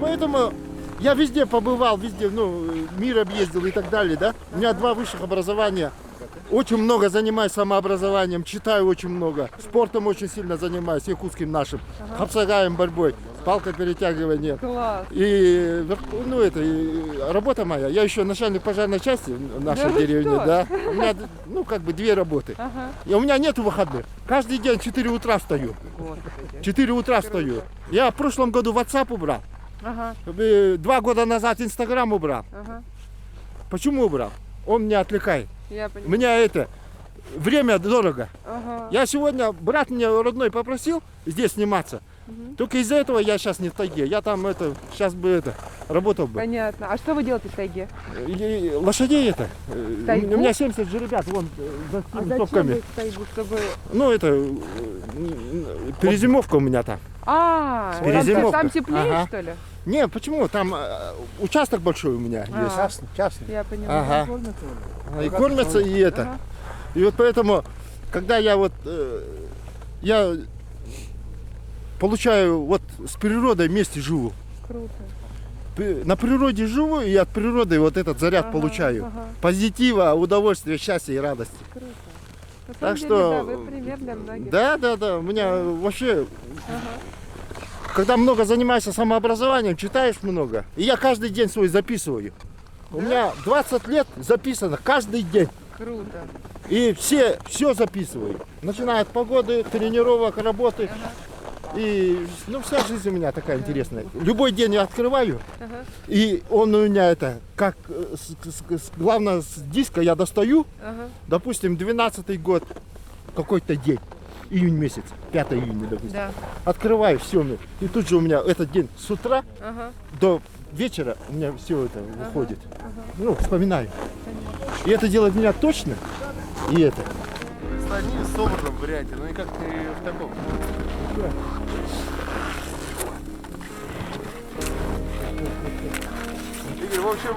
поэтому я везде побывал, везде, ну, мир объездил и так далее, да. У меня 2 высших образования. Очень много занимаюсь самообразованием, читаю очень много. Спортом очень сильно занимаюсь, якутским нашим. Хапсагаем, борьбой, палка перетягивания. Класс. И, ну, это и работа моя. Я еще начальник пожарной части в нашей вы деревне, что? да. У меня, ну, как бы 2 работы. Ага. И у меня нету выходных. Каждый день в 4 утра встаю. Господи. 4 утра встаю. Я в прошлом году WhatsApp убрал. Ага. 2 года назад Инстаграм убрал. Ага. Почему убрал? Он меня отвлекает. Я У понимаю. меня это время дорого. Ага. Я сегодня, брат меня родной попросил здесь сниматься. Только из-за этого я сейчас не в тайге. Я там это, сейчас бы это, работал бы. Понятно. А что вы делаете в тайге? И лошадей это. Тайгу? У меня 70 жеребят, вон за А этими зачем топками. вы в тайгу, чтобы... Ну это, перезимовка у меня там. Там, Перезимовка. там теплее, Ага. что ли? Не, почему? Там участок большой у меня А. есть. Частный. Я понимаю. Ага. И кормятся, и это. Ага. И вот поэтому, когда я вот, я получаю, вот с природой вместе живу. Круто. На природе живу, и от природы вот этот заряд Ага, получаю. ага. Позитива, удовольствия, счастья и радости. Круто. На Так самом что, деле, да, вы пример для многих. да, у меня вообще, Ага. когда много занимаешься самообразованием, читаешь много, и я каждый день свой записываю. У меня 20 лет записано каждый день. Круто. И все записываю. Начиная от погоды, тренировок, работы. И ну, вся жизнь у меня такая интересная. Любой день я открываю, Ага. и он у меня это, как главное, с диска я достаю, Ага. допустим, 12-й год, какой-то день, июнь месяц, 5 июня, допустим. Да. Открываю все, и тут же у меня этот день с утра Ага. до вечера у меня все это выходит. Ну, вспоминаю. И это делает меня точно, и это. Они в собранном варианте, но никак не в таком. Игорь, в общем,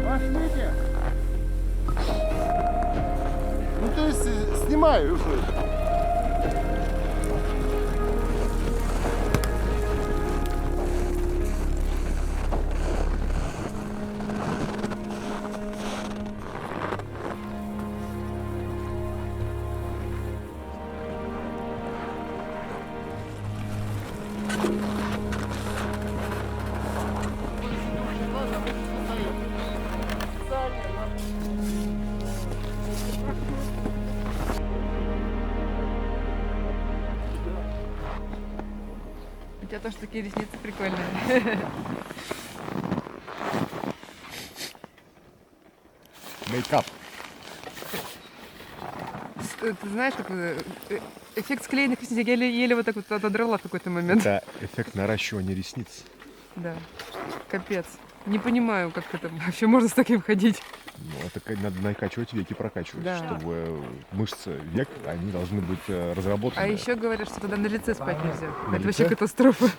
Пошлите! ну то есть снимаю уже. У тебя тоже такие ресницы прикольные. Мейкап. Ты знаешь, такой эффект склеенных ресниц. Я еле вот так вот отодрала в какой-то момент. Это эффект наращивания ресниц. Да. Капец. Не понимаю, как это вообще можно с таким ходить. Ну, это надо накачивать веки, прокачивать, Да. чтобы мышцы век, они должны быть разработаны. А еще говорят, что тогда на лице спать нельзя. На Это лице? вообще катастрофа.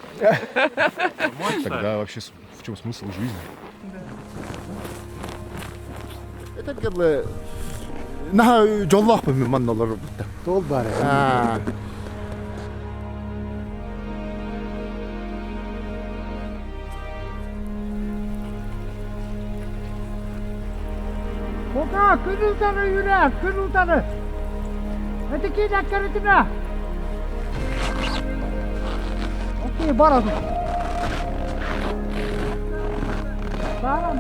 Тогда вообще в чем смысл жизни? Это как бы на жоллах бы манналар бутта. Тол бар. Koka, kırıltanı yürer, kırıltanı. Öteki dakikalıtına. Okey, baradım. Sağlam.